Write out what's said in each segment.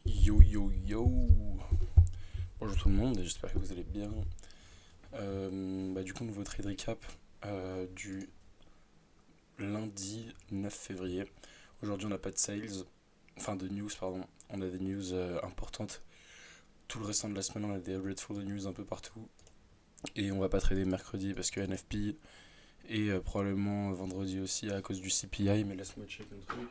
Yo yo yo. Bonjour tout le monde, j'espère que vous allez bien. Du coup, nouveau trade recap du lundi 9 février. Aujourd'hui, on n'a pas de sales, enfin de news, pardon. On a des news importantes. Tout le restant de la semaine, on a des Redfall news un peu partout. Et on va pas trader mercredi parce que NFP et probablement vendredi aussi à cause du CPI. Mais laisse-moi checker un truc.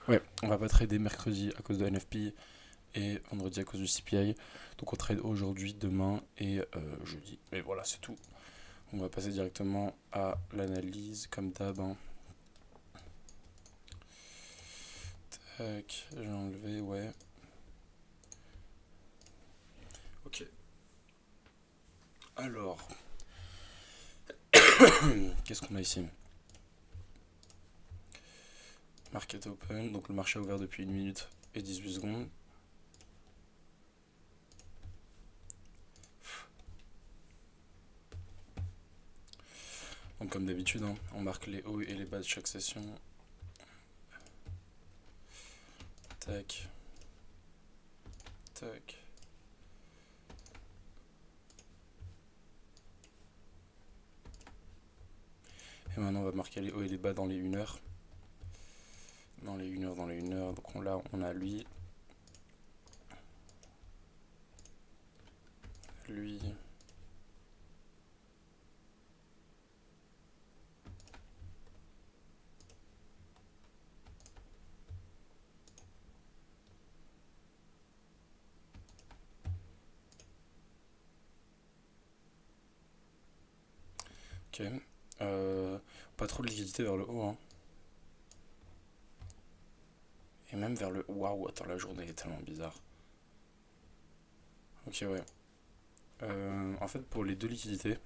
Ouais, on va pas trader mercredi à cause de NFP et vendredi à cause du CPI. Donc on trade aujourd'hui, demain et jeudi. Et voilà, c'est tout. On va passer directement à l'analyse, comme d'hab, hein. Tac, j'ai enlevé, ouais. Ok. Alors, qu'est-ce qu'on a ici? Market open, donc le marché a ouvert depuis 1 minute et 18 secondes. Donc comme d'habitude, hein, on marque les hauts et les bas de chaque session. Tac, tac. Et maintenant on va marquer les hauts et les bas dans les 1 heure. Dans les 1 heure, dans les 1 heure. Donc là on a lui, lui. Ok. Pas trop de liquidité vers le haut, hein. Et même vers le... Waouh, attends, la journée est tellement bizarre. Ok, ouais. En fait, pour les deux liquidités,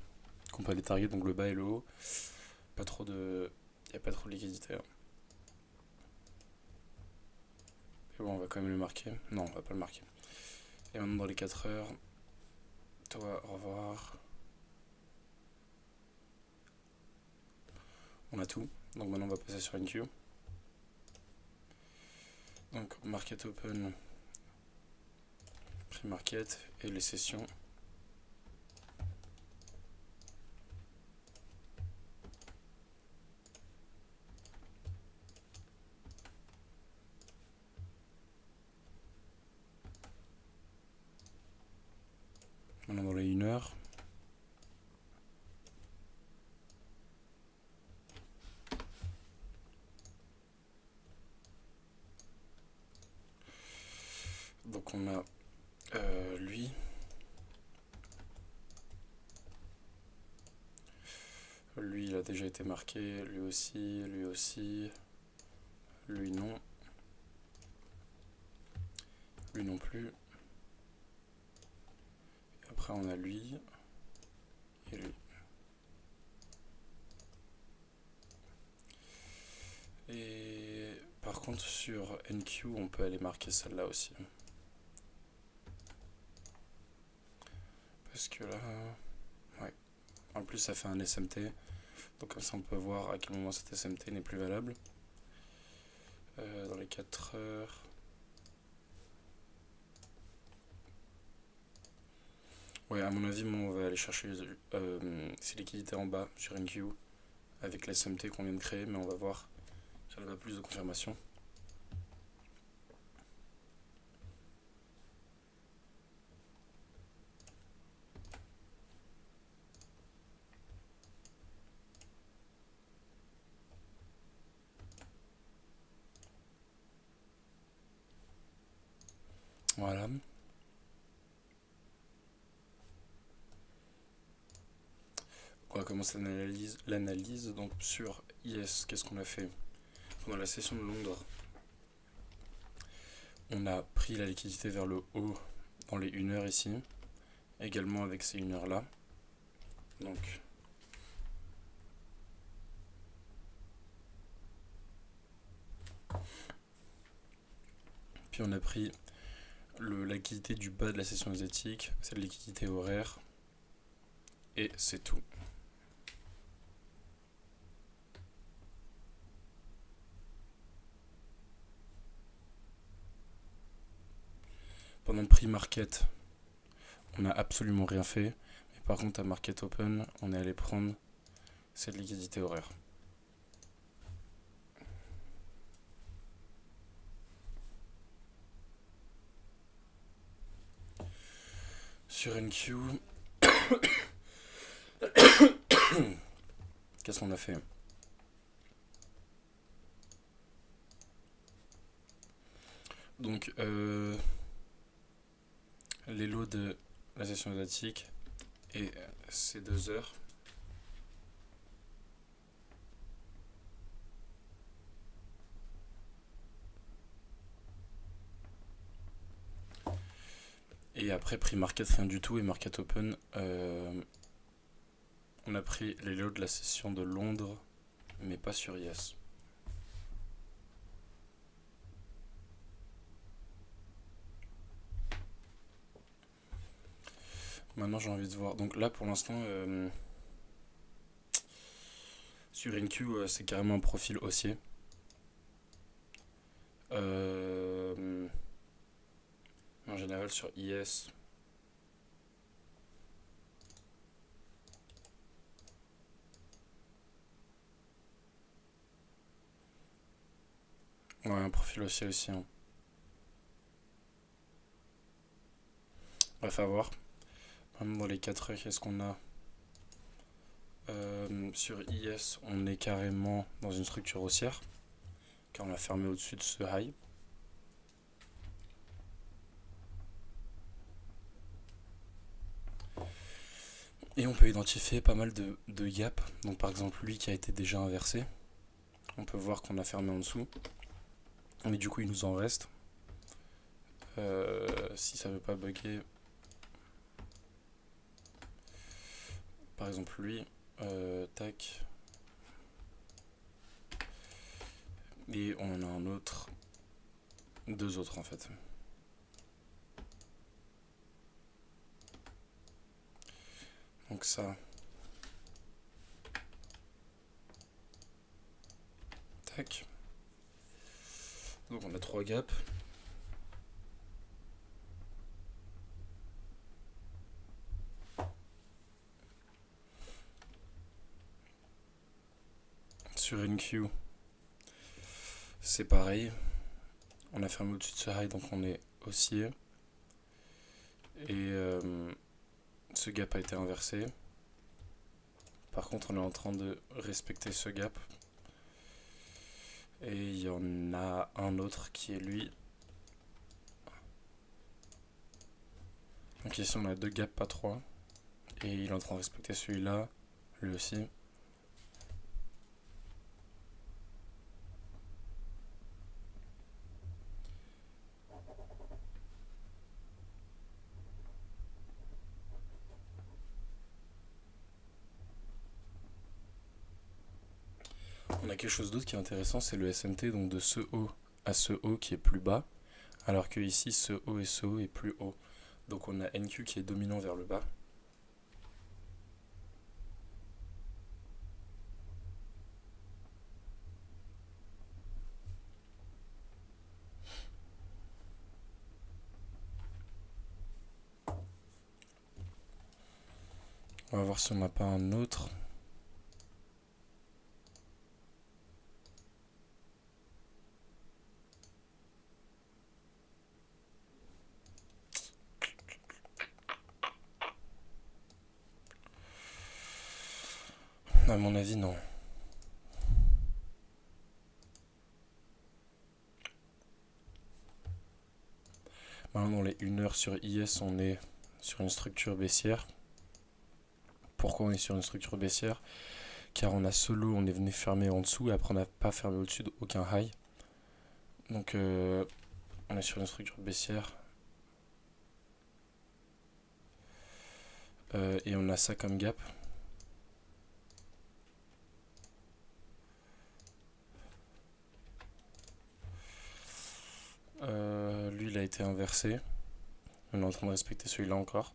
qu'on peut les target, donc le bas et le haut, pas trop de... Y a pas trop de liquidité, hein. Mais bon, on va quand même le marquer. Non, on va pas le marquer. Et maintenant, dans les 4 heures, toi, au revoir. On a tout. Donc maintenant, on va passer sur NQ. Donc, market open, pre-market et les sessions. Maintenant, dans les 1 heure. Donc, on a lui. Lui, il a déjà été marqué. Lui aussi, lui aussi. Lui, non. Lui non plus. Et après, on a lui et lui. Et par contre, sur NQ, on peut aller marquer celle-là aussi. Parce que là, ouais. En plus, ça fait un SMT. Donc comme ça, on peut voir à quel moment cet SMT n'est plus valable. Dans les 4 heures. Ouais, à mon avis, moi, on va aller chercher ces liquidités en bas sur NQ avec l'SMT qu'on vient de créer, mais on va voir si on a plus de confirmation. Voilà. On va commencer l'analyse. Donc sur IS, qu'est-ce qu'on a fait? Pendant la session de Londres, on a pris la liquidité vers le haut dans les 1 heure ici, également avec ces 1 heure là. Donc puis on a pris la liquidité du bas de la session asiatique, c'est la liquidité horaire. Et c'est tout. Pendant le pre-market, on n'a absolument rien fait. Mais par contre, à market open, on est allé prendre cette liquidité horaire. Sur NQ, qu'est-ce qu'on a fait? Donc, les lots de la session asiatique et ces 2 heures. Et après, prix market, rien du tout. Et market open, on a pris les lots de la session de Londres, mais pas sur IS. Maintenant, j'ai envie de voir. Donc là, pour l'instant, sur NQ, c'est carrément un profil haussier. En général, sur IS, ouais, un profil haussier aussi. Hein. Bref, à voir. Maintenant, dans les 4 heures, qu'est-ce qu'on a? Sur IS, on est carrément dans une structure haussière, car on a fermé au-dessus de ce high. Et on peut identifier pas mal de gaps. Donc par exemple, lui qui a été déjà inversé, on peut voir qu'on a fermé en dessous. Mais du coup, il nous en reste. Si ça veut pas bugger, par exemple lui, tac. Et on en a un autre, 2 autres en fait. Donc ça, tac. Donc on a 3 gaps. Sur NQ, c'est pareil. On a fermé au-dessus de ce high, donc on est haussier. Et ce gap a été inversé. Par contre, on est en train de respecter ce gap. Et il y en a un autre qui est lui. Donc ici, on a 2 gaps, pas 3. Et il est en train de respecter celui-là, lui aussi. On a quelque chose d'autre qui est intéressant, c'est le SMT, donc de ce haut à ce haut qui est plus bas, alors que ici ce haut et ce haut est plus haut. Donc on a NQ qui est dominant vers le bas. On va voir si on n'a pas un autre. À mon avis, non. Maintenant, dans les 1 heure sur IS, on est sur une structure baissière. Pourquoi on est sur une structure baissière? Car on a ce lot, on est venu fermer en dessous et après on n'a pas fermé au-dessus d'aucun high. Donc on est sur une structure baissière. Et on a ça comme gap. Lui, il a été inversé. On est en train de respecter celui-là encore.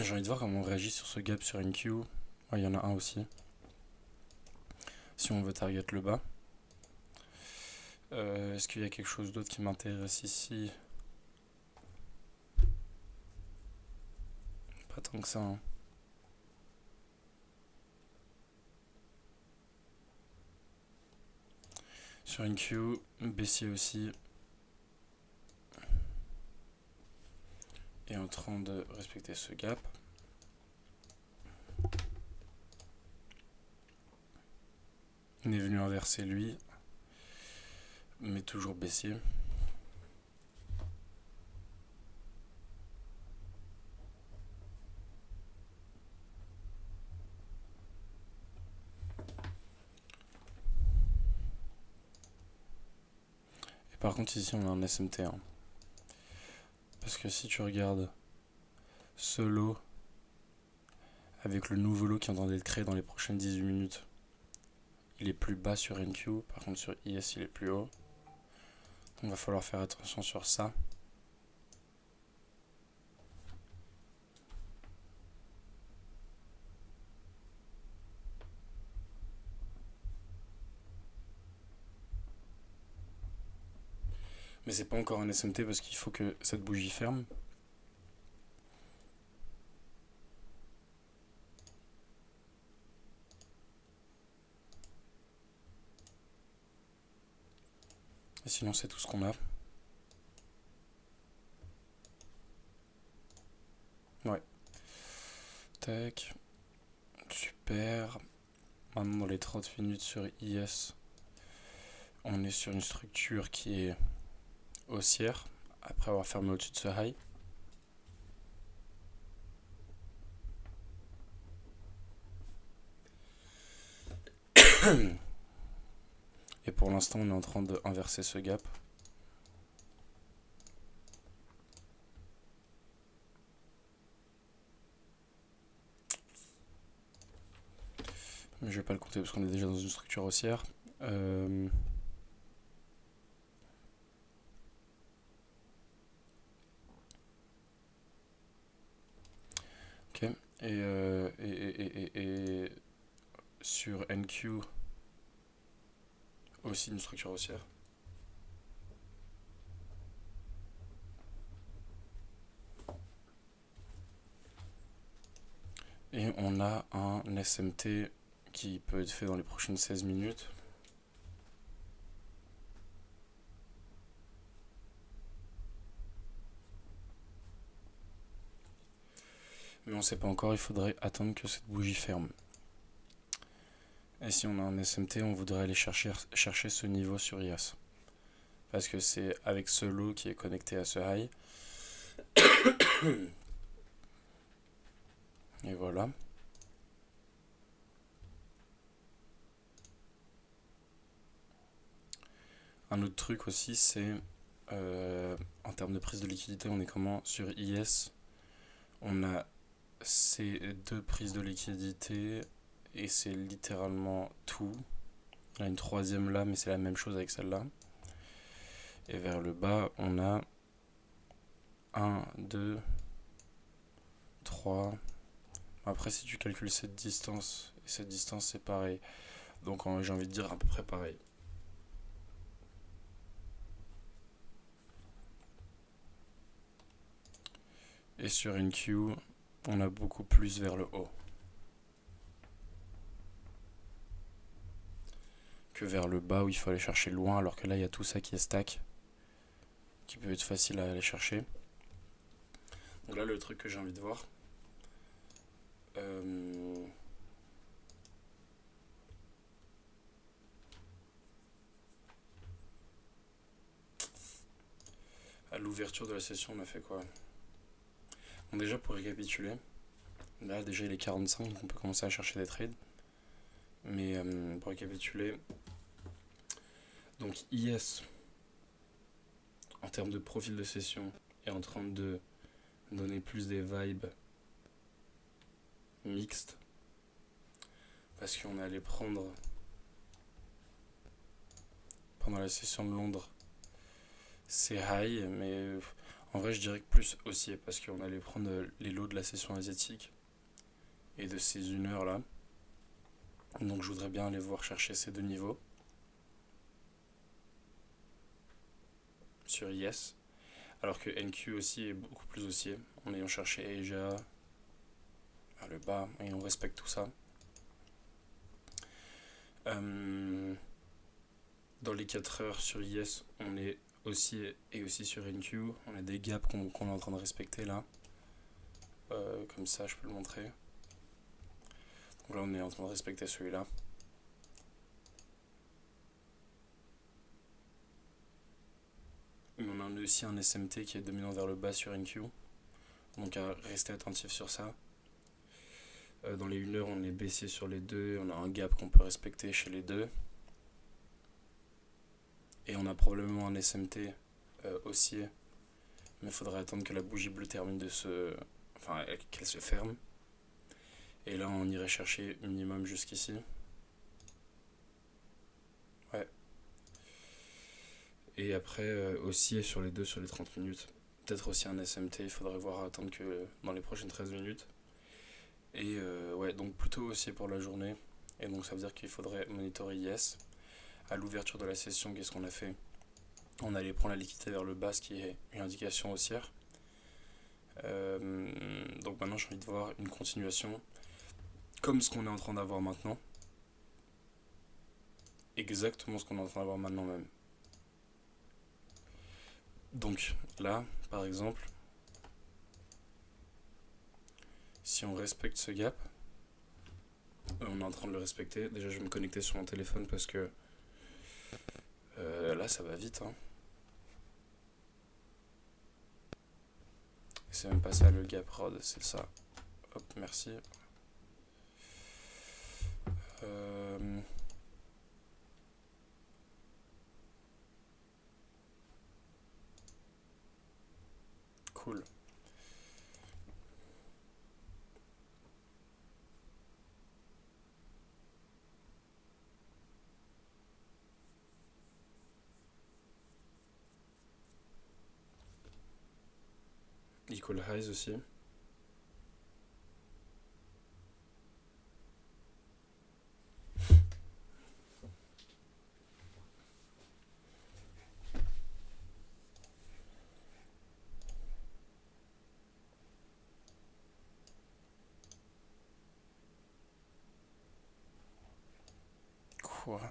J'ai envie de voir comment on réagit sur ce gap sur NQ. Ouais, il y en a un aussi. Si on veut target le bas. Est-ce qu'il y a quelque chose d'autre qui m'intéresse ici? Pas tant que ça. Hein. Sur une Q, baissier aussi. Et en train de respecter ce gap. On est venu inverser lui. Mais toujours baissier. Et par contre ici on a un SMT. Hein. Parce que si tu regardes ce lot avec le nouveau lot qui est en train d'être créé dans les prochaines 18 minutes, il est plus bas sur NQ, par contre sur IS il est plus haut. Donc il va falloir faire attention sur ça. Mais c'est pas encore un SMT parce qu'il faut que cette bougie ferme. Et sinon c'est tout ce qu'on a. Ouais. Tac. Super. Maintenant dans les 30 minutes sur IS, on est sur une structure qui est haussière après avoir fermé au-dessus de ce high. Et pour l'instant on est en train de inverser ce gap. Mais je vais pas le compter parce qu'on est déjà dans une structure haussière. Ok. Et sur NQ aussi une structure haussière. Et on a un SMT qui peut être fait dans les prochaines 16 minutes. Mais on ne sait pas encore, il faudrait attendre que cette bougie ferme. Et si on a un SMT, on voudrait aller chercher ce niveau sur IAS. Parce que c'est avec ce lot qui est connecté à ce high. Et voilà. Un autre truc aussi, c'est en termes de prise de liquidité, on est comment sur IS? On a ces deux prises de liquidité et c'est littéralement tout. Il y a une troisième là, mais c'est la même chose avec celle-là. Et vers le bas, on a 1, 2, 3. Après, si tu calcules cette distance, et cette distance, c'est pareil. Donc j'ai envie de dire à peu près pareil. Et sur une Q, on a beaucoup plus vers le haut que vers le bas où il faut aller chercher loin, alors que là, il y a tout ça qui est stack, qui peut être facile à aller chercher. Donc là, le truc que j'ai envie de voir, à l'ouverture de la session, on a fait quoi? Bon, déjà, pour récapituler, là, déjà, il est 45, donc on peut commencer à chercher des trades. Mais pour récapituler, donc IS, en termes de profil de session, est en train de donner plus des vibes mixtes. Parce qu'on est allé prendre, pendant la session de Londres, c'est high, mais En vrai, je dirais que plus haussier, parce qu'on allait prendre les lots de la session asiatique et de ces 1 heure là. Donc je voudrais bien aller voir chercher ces 2 niveaux sur Yes. Alors que NQ aussi est beaucoup plus haussier, en ayant cherché Asia vers le bas, et on respecte tout ça. Dans les 4 heures sur Yes, on est haussier et aussi sur NQ. On a des gaps qu'on est en train de respecter là. Comme ça, je peux le montrer. Donc là, on est en train de respecter celui-là. Mais on a aussi un SMT qui est dominant vers le bas sur NQ. Donc à rester attentif sur ça. Dans les 1 heure, on est baissier sur les deux. On a un gap qu'on peut respecter chez les deux. Et on a probablement un SMT haussier. Mais il faudrait attendre que la bougie bleue termine de se... Enfin, qu'elle se ferme. Et là, on irait chercher minimum jusqu'ici. Ouais. Et après, haussier sur les deux sur les 30 minutes. Peut-être aussi un SMT, il faudrait voir attendre que dans les prochaines 13 minutes. Et ouais, donc plutôt haussier pour la journée. Et donc ça veut dire qu'il faudrait monitorer Yes. À l'ouverture de la session, qu'est-ce qu'on a fait? On allait prendre la liquidité vers le bas, ce qui est une indication haussière. Donc maintenant, j'ai envie de voir une continuation comme ce qu'on est en train d'avoir maintenant. Exactement ce qu'on est en train d'avoir maintenant même. Donc là, par exemple, si on respecte ce gap, on est en train de le respecter. Déjà, je vais me connecter sur mon téléphone parce que là, ça va vite. Hein. C'est même pas ça le gap rod, c'est ça. Hop, merci. Cool. Equal highs aussi. Quoi?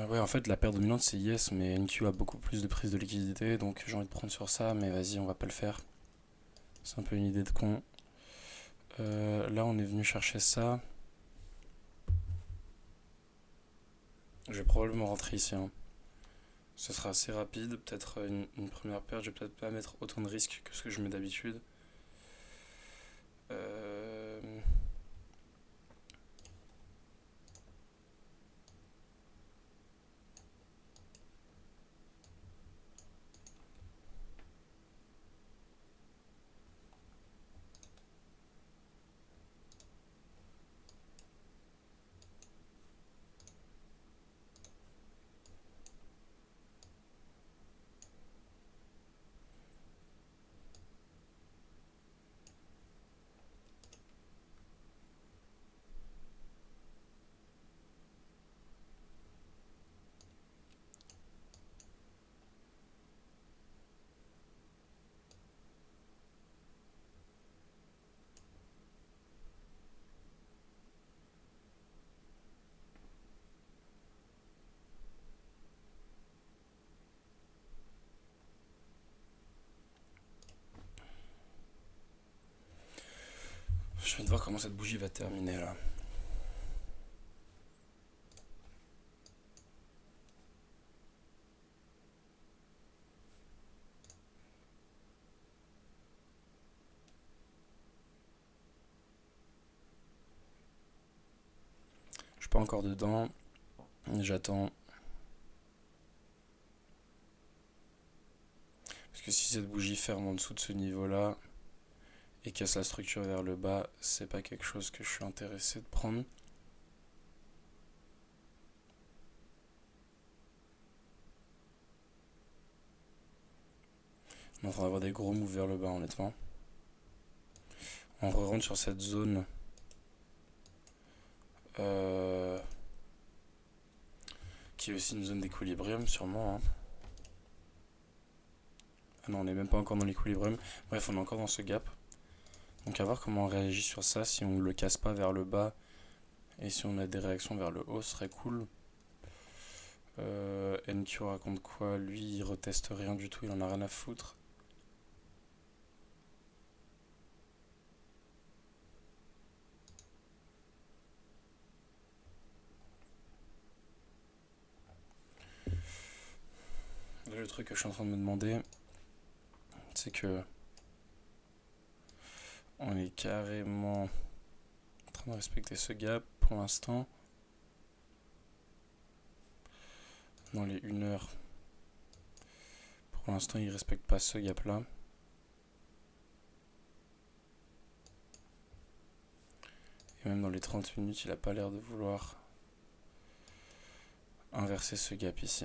Ouais, en fait, la paire dominante c'est Yes, mais NQ a beaucoup plus de prise de liquidité, donc j'ai envie de prendre sur ça, mais vas-y, on va pas le faire. C'est un peu une idée de con. Là, on est venu chercher ça. Je vais probablement rentrer ici. Hein. Ce sera assez rapide, peut-être une première paire. Je vais peut-être pas mettre autant de risques que ce que je mets d'habitude. Je viens de voir comment cette bougie va terminer là. Je suis pas encore dedans. J'attends. Parce que si cette bougie ferme en dessous de ce niveau-là et casse la structure vers le bas, c'est pas quelque chose que je suis intéressé de prendre. On est en train d'avoir des gros moves vers le bas, honnêtement. On re-rentre sur cette zone. Qui est aussi une zone d'équilibrium, sûrement. Hein. Ah non, on n'est même pas encore dans l'équilibrium. Bref, on est encore dans ce gap. Donc à voir comment on réagit sur ça, si on le casse pas vers le bas et si on a des réactions vers le haut, ce serait cool. NQ raconte quoi? Lui, il reteste rien du tout, il en a rien à foutre. Là, le truc que je suis en train de me demander, c'est que on est carrément en train de respecter ce gap pour l'instant. Dans les 1 heure, pour l'instant, il respecte pas ce gap là. Et même dans les 30 minutes, il a pas l'air de vouloir inverser ce gap ici.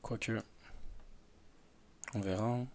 Quoique, on verra. Hein.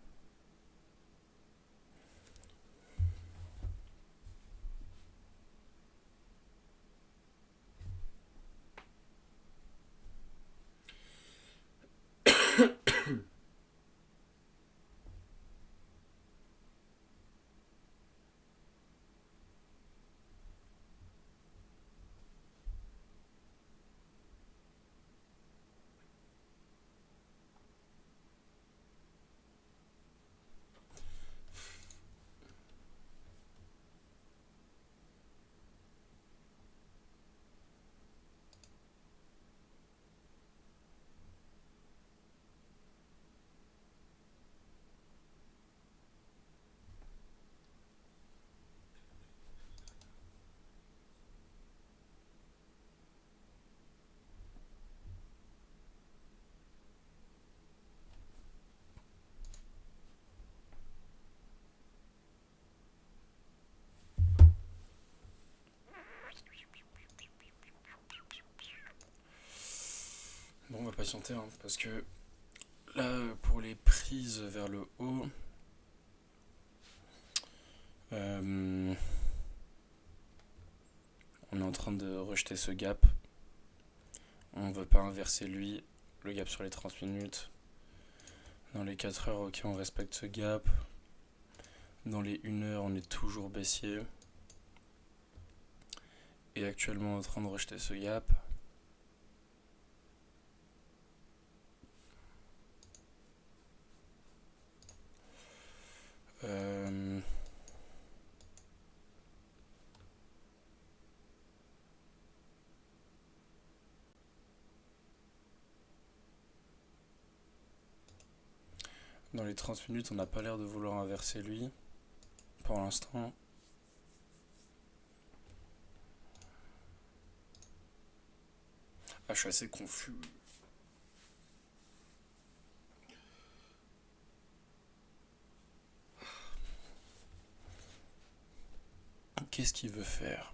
Bon, on va patienter, hein, parce que là, pour les prises vers le haut, on est en train de rejeter ce gap. On veut pas inverser lui, le gap sur les 30 minutes. Dans les 4 heures, ok, on respecte ce gap. Dans les 1 heure, on est toujours baissier. Et actuellement en train de rejeter ce gap. Dans les 30 minutes, on n'a pas l'air de vouloir inverser lui. Pour l'instant. Ah, je suis assez confus. Qu'est-ce qu'il veut faire?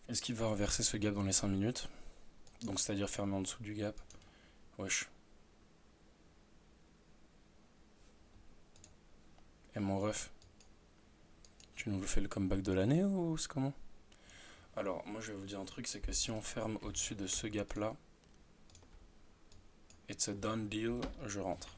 Est-ce qu'il va inverser ce gap dans les 5 minutes? Donc c'est-à-dire fermer en dessous du gap? Wesh. Et mon ref, tu nous le fais le comeback de l'année ou c'est comment? Alors, moi je vais vous dire un truc, c'est que si on ferme au-dessus de ce gap là, it's a done deal, je rentre.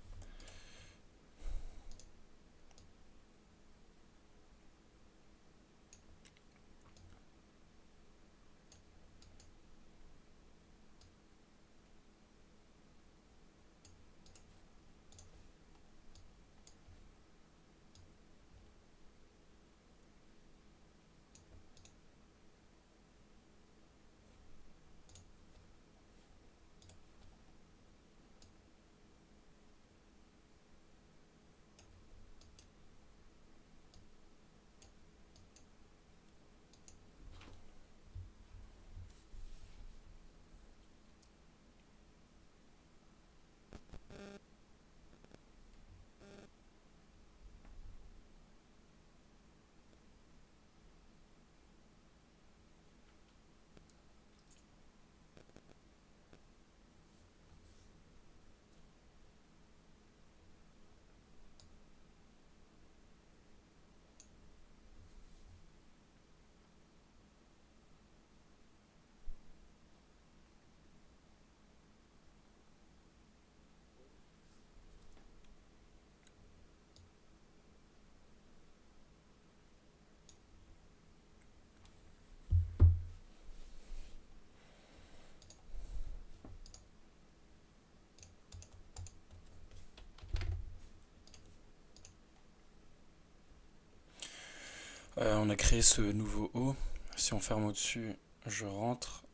On a créé ce nouveau haut. Si on ferme au-dessus, je rentre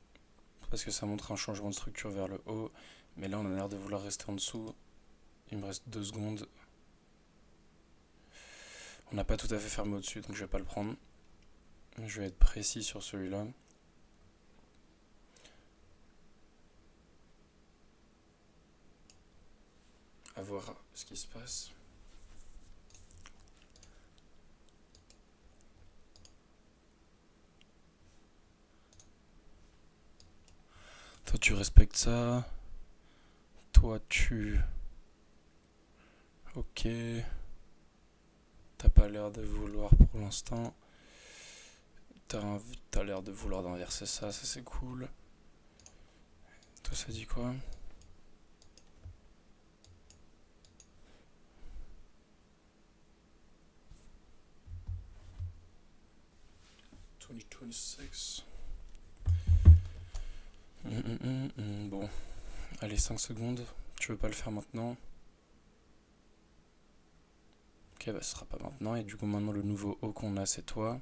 parce que ça montre un changement de structure vers le haut. Mais là, on a l'air de vouloir rester en dessous. Il me reste 2 secondes. On n'a pas tout à fait fermé au-dessus, donc je vais pas le prendre. Je vais être précis sur celui-là. À voir ce qui se passe. Toi, tu respectes ça. Toi, tu... Ok. T'as pas l'air de vouloir pour l'instant. T'as l'air de vouloir d'inverser ça, ça c'est cool. Toi, ça dit quoi? Bon, allez, 5 secondes. Tu veux pas le faire maintenant? Ok, bah ce sera pas maintenant. Et du coup, maintenant, le nouveau haut qu'on a, c'est toi.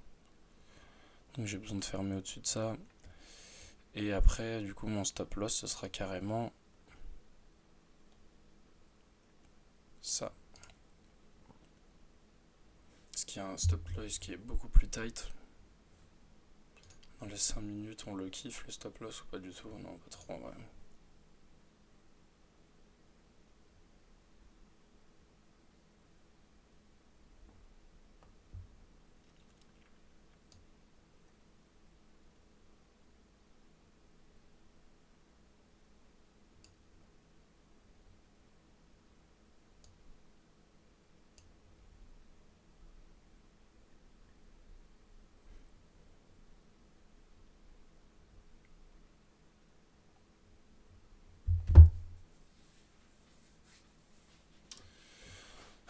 Donc j'ai besoin de fermer au-dessus de ça. Et après, du coup, mon stop loss, ce sera carrément ça. Parce qu'il y a un stop loss qui est beaucoup plus tight. Dans les 5 minutes, on le kiffe le stop loss ou pas du tout? Non, pas trop en vrai.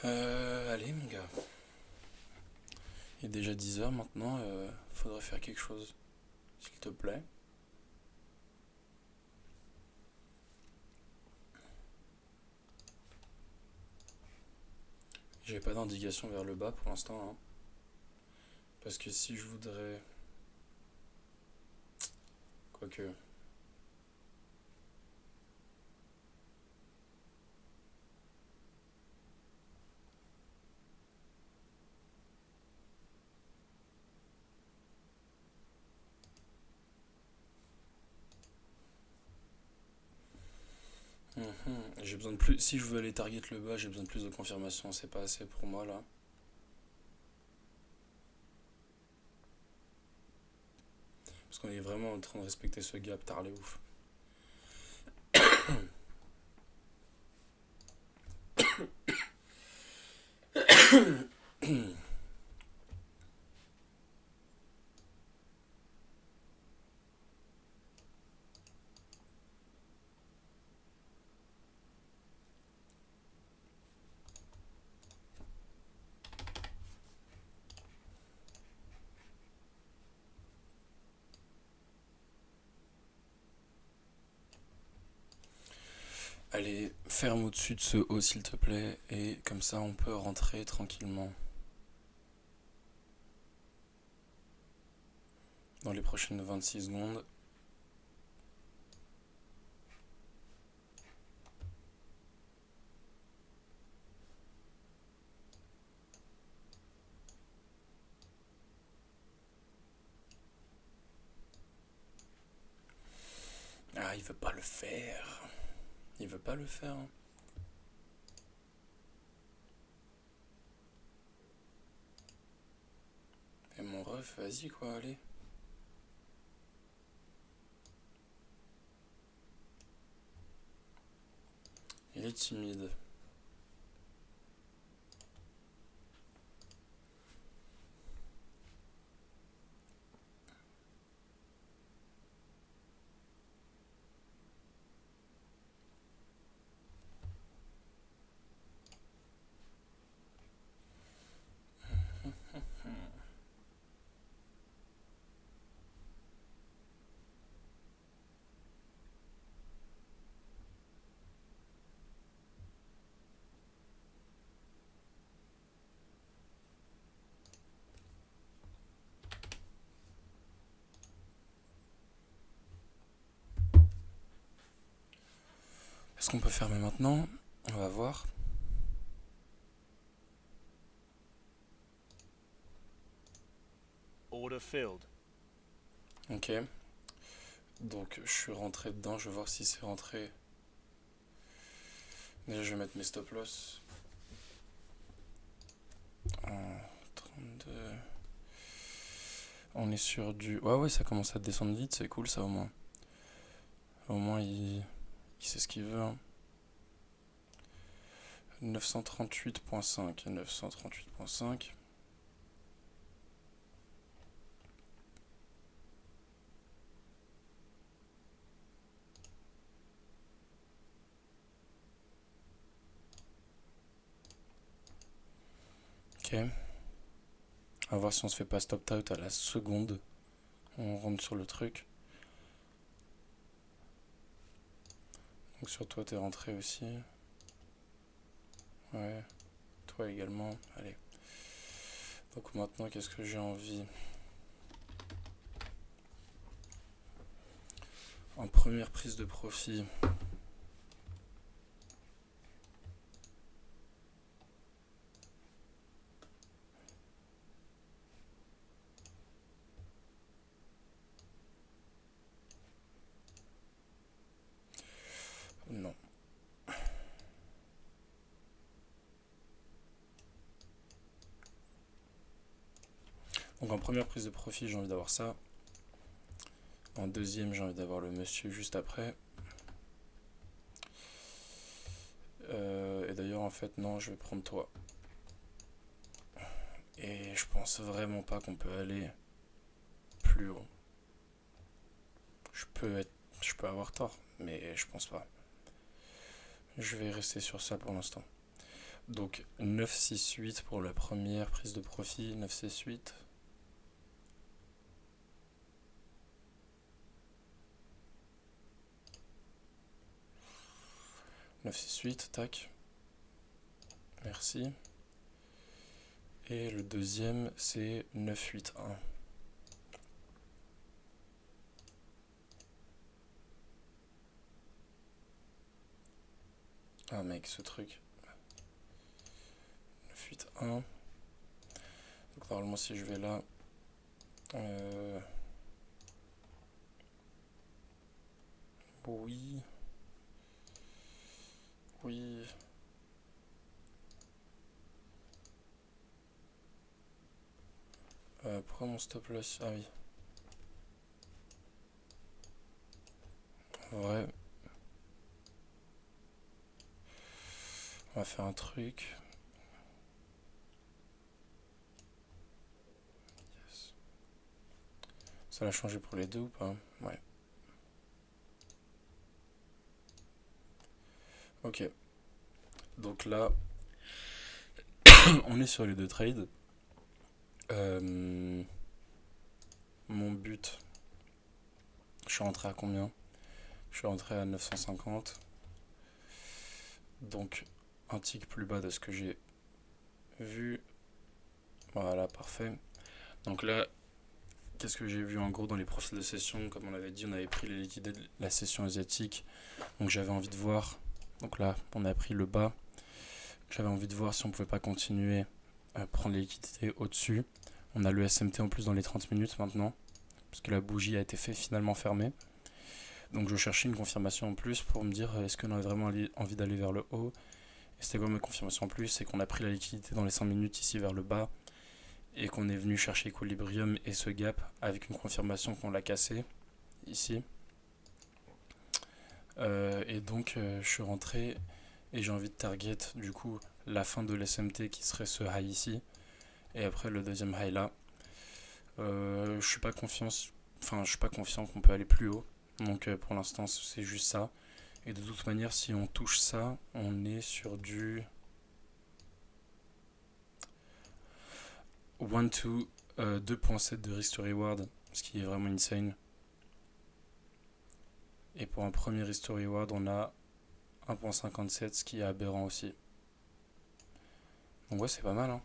Allez mon gars. Il est déjà 10h maintenant, faudrait faire quelque chose. S'il te plaît. J'ai pas d'indication vers le bas pour l'instant. Hein. Parce que si je voudrais... Quoique... J'ai besoin de plus. Si je veux aller target le bas, j'ai besoin de plus de confirmation. C'est pas assez pour moi là. Parce qu'on est vraiment en train de respecter ce gap, tard les ouf. Allez, ferme au-dessus de ce haut s'il te plaît. Et comme ça on peut rentrer tranquillement. Dans les prochaines 26 secondes. Ah, il veut pas le faire. Il veut pas le faire. Et mon ref, vas-y quoi, allez. Il est timide. Est-ce qu'on peut fermer maintenant? On va voir. Order filled. Ok. Donc je suis rentré dedans, je vais voir si c'est rentré. Déjà je vais mettre mes stop loss. En 32. On est sur du... Ouais, ça commence à descendre vite, c'est cool ça au moins. Au moins il sait ce qu'il veut. Hein. 938.5 et 938.5. Ok. On va voir si on se fait pas stop out à la seconde. On rentre sur le truc. Donc sur toi t'es rentré aussi. Ouais. Toi également. Allez. Donc maintenant qu'est-ce que j'ai envie? En première prise de profit. Non. Donc en première prise de profit, j'ai envie d'avoir ça. En deuxième, j'ai envie d'avoir le monsieur juste après. Et d'ailleurs, en fait, non, je vais prendre toi. Et je pense vraiment pas qu'on peut aller plus haut. Je peux avoir tort, mais je pense pas. Je vais rester sur ça pour l'instant. Donc 9, 6, 8 pour la première prise de profit. 9, 6, 8. 9, 6, 8, tac. Merci. Et le deuxième, c'est 9, 8, 1. Ah mec, ce truc. 9, 8, 1. Donc normalement, si je vais là... Oui. Oui. Pourquoi mon stop loss? Ah oui. Ouais. On va faire un truc. Yes. Ça l'a changé pour les deux ou pas? Ouais. Ok. Donc là, on est sur les deux trades. Mon but, je suis rentré à combien? Je suis rentré à 950. Donc un tick plus bas de ce que j'ai vu. Voilà, parfait. Donc là, qu'est-ce que j'ai vu en gros dans les profils de session? Comme on avait dit, on avait pris les liquidités de la session asiatique. Donc j'avais envie de voir. Donc là, on a pris le bas. J'avais envie de voir si on pouvait pas continuer à prendre les liquidités au-dessus. On a le SMT en plus dans les 30 minutes maintenant. Parce que la bougie a été finalement fermée. Donc je cherchais une confirmation en plus pour me dire est-ce qu'on avait vraiment envie d'aller vers le haut. Et c'était quoi ma confirmation en plus? C'est qu'on a pris la liquidité dans les 5 minutes ici vers le bas. Et qu'on est venu chercher Equilibrium et ce gap avec une confirmation qu'on l'a cassé ici. Et donc je suis rentré et j'ai envie de target du coup la fin de l'SMT qui serait ce high ici. Et après le deuxième high là. Je suis pas confiant qu'on peut aller plus haut. Donc pour l'instant c'est juste ça. Et de toute manière si on touche ça, on est sur du 2.7 de risk to reward, ce qui est vraiment insane. Et pour un premier risk to reward, on a 1.57, ce qui est aberrant aussi. Donc ouais, c'est pas mal. Hein.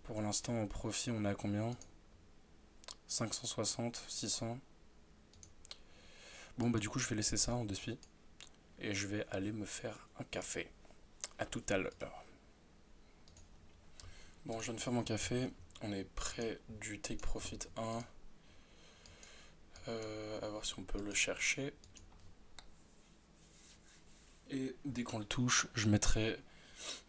Pour l'instant, en profit, on est à combien? 560, 600. Bon, bah du coup, je vais laisser ça en dessus. et je vais aller me faire un café. A tout à l'heure. Bon, je viens de faire mon café. On est près du Take Profit 1. À voir si on peut le chercher. Et dès qu'on le touche, je mettrai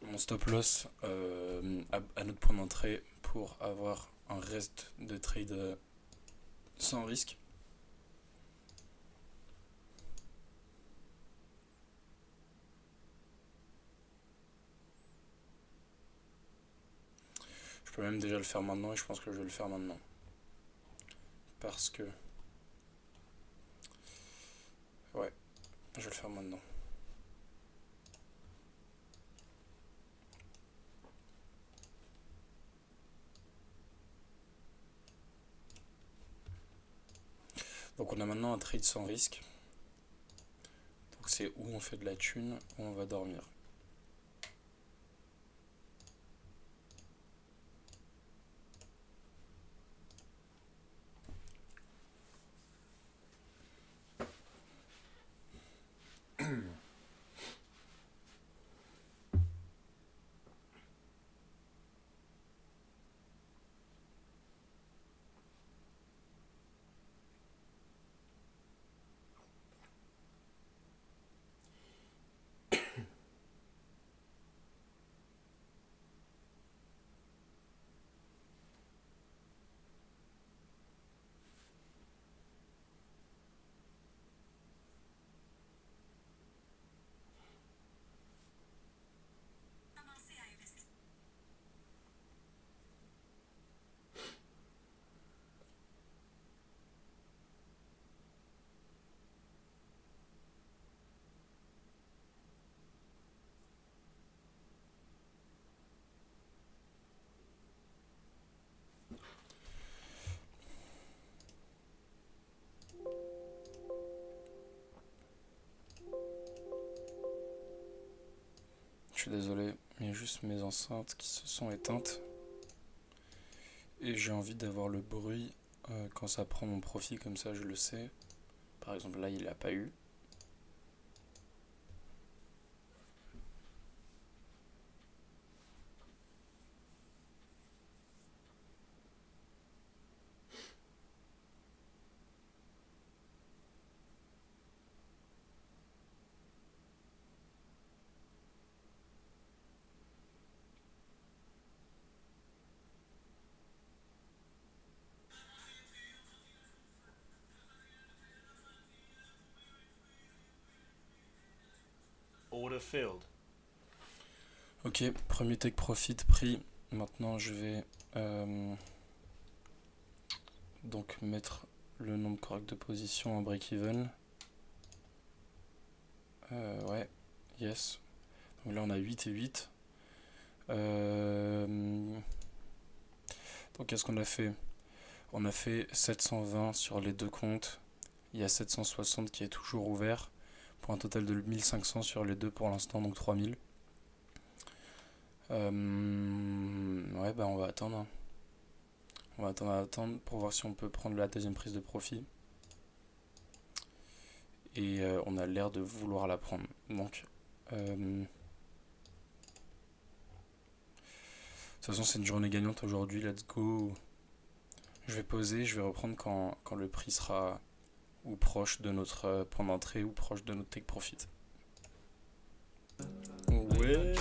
mon stop loss à notre point d'entrée pour avoir un reste de trade sans risque. Je peux même déjà le faire maintenant et je pense que je vais le faire maintenant. Parce que... Ouais, je vais le faire maintenant. Donc on a maintenant un trade sans risque. Donc c'est où on fait de la thune, où on va dormir. Je suis désolé, il y a juste mes enceintes qui se sont éteintes. Et j'ai envie d'avoir le bruit quand ça prend mon profit, comme ça je le sais. Par exemple là il l'a pas eu. Order filled. Ok, premier take profit pris. Maintenant je vais donc mettre le nombre correct de positions en break-even. Ouais, yes. Donc là on a 8 et 8. Donc qu'est-ce qu'on a fait? On a fait 720 sur les deux comptes. Il y a 760 qui est toujours ouvert. Pour un total de 1500 sur les deux pour l'instant, donc 3000. Ouais, bah on va attendre. On va attendre pour voir si on peut prendre la deuxième prise de profit. Et on a l'air de vouloir la prendre. Donc, de toute façon, c'est une journée gagnante aujourd'hui. Let's go. Je vais poser, je vais reprendre quand le prix sera ou proche de notre point d'entrée ou proche de notre take profit. Ouais.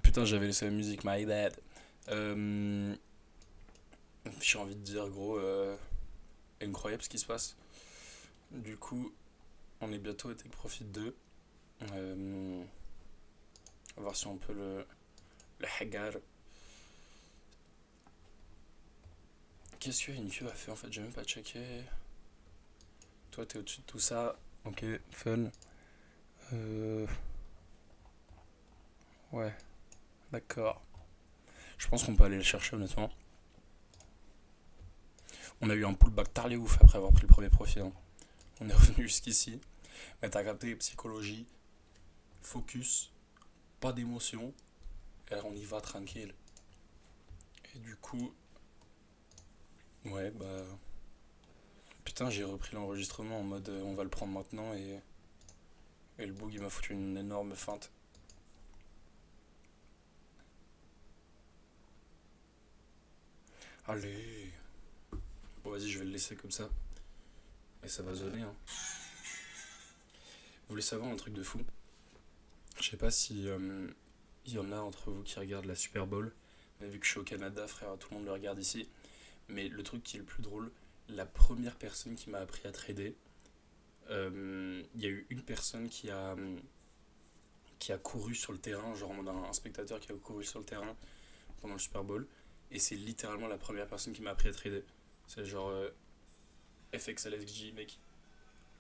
Putain, j'avais laissé la musique, my bad. J'ai envie de dire, gros, incroyable ce qui se passe. Du coup, on est bientôt à take profit 2. On va voir si on peut le hagar. Qu'est-ce que Inkyu a fait en fait? J'ai même pas checké. Toi, t'es au-dessus de tout ça. Ok, fun. Ouais, d'accord. Je pense qu'on peut aller le chercher honnêtement. On a eu un pullback tarlé ouf après avoir pris le premier profit. Hein. On est revenu jusqu'ici. Mais t'as capté psychologie, focus, pas d'émotion. Et là, on y va tranquille. Et du coup, ouais, bah. Putain, j'ai repris l'enregistrement en mode on va le prendre maintenant et Et le bug il m'a foutu une énorme feinte. Allez. Bon vas-y, je vais le laisser comme ça. Et ça va zoner, hein. Vous voulez savoir un truc de fou? Je sais pas si il y en a entre vous qui regardent la Super Bowl. Mais vu que je suis au Canada, frère, tout le monde le regarde ici. Mais le truc qui est le plus drôle, la première personne qui m'a appris à trader, il y a eu une personne qui a couru sur le terrain, genre un spectateur qui a couru sur le terrain pendant le Super Bowl. Et c'est littéralement la première personne qui m'a appris à trader. C'est genre FXLSG, mec.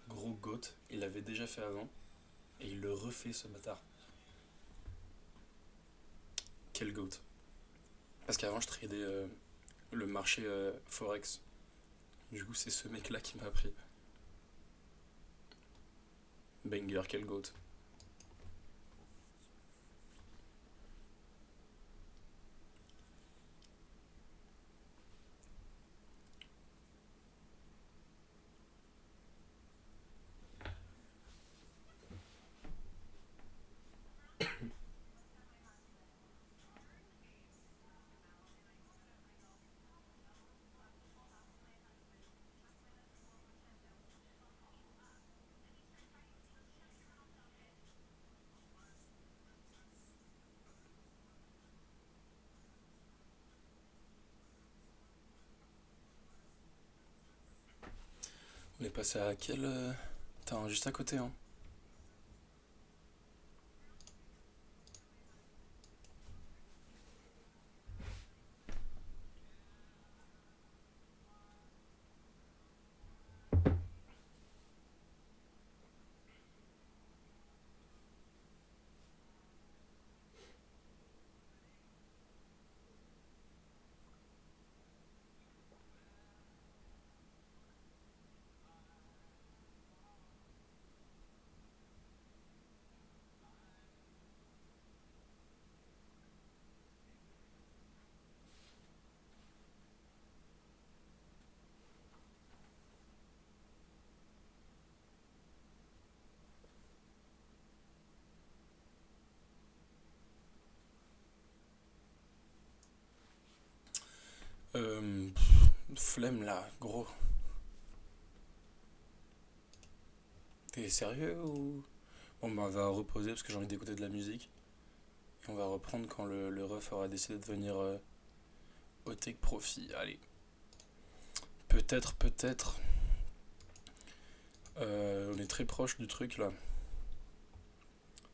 Gros goat. Il l'avait déjà fait avant. Et il le refait, ce bâtard. Quel goat. Parce qu'avant, je tradais le marché Forex. Du coup, c'est ce mec-là qui m'a appris. Banger, quel goat. On est passé à quel. Attends, juste à côté, hein. Flemme là, gros. T'es sérieux ou. Bon, bah, on va reposer parce que j'ai envie d'écouter de la musique. Et on va reprendre quand le ref aura décidé de venir au Take Profit. Allez. Peut-être, peut-être. On est très proche du truc là.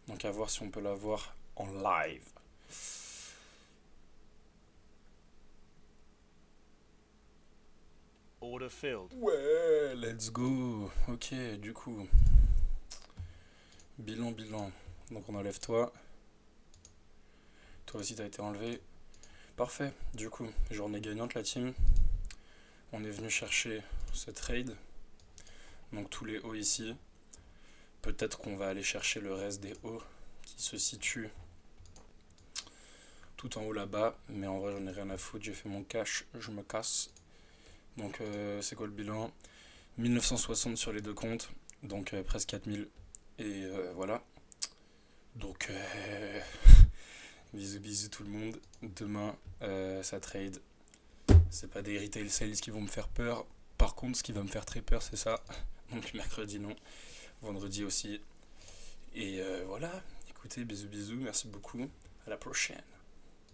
Donc à voir si on peut la voir en live. Order filled. Ouais, let's go. Ok, du coup. Bilan, bilan. Donc on enlève toi. Toi aussi t'as été enlevé. Parfait. Du coup, journée gagnante la team. On est venu chercher ce trade. Donc tous les hauts ici. Peut-être qu'on va aller chercher le reste des hauts qui se situent tout en haut là-bas. Mais en vrai j'en ai rien à foutre. J'ai fait mon cash. Je me casse. Donc c'est quoi le bilan? 1960 sur les deux comptes. Donc presque 4000. Et voilà. Donc bisous bisous tout le monde. Demain ça trade. C'est pas des retail sales qui vont me faire peur. Par contre ce qui va me faire très peur c'est ça. Donc mercredi non. Vendredi aussi. Et voilà. Écoutez, bisous bisous. Merci beaucoup. À la prochaine.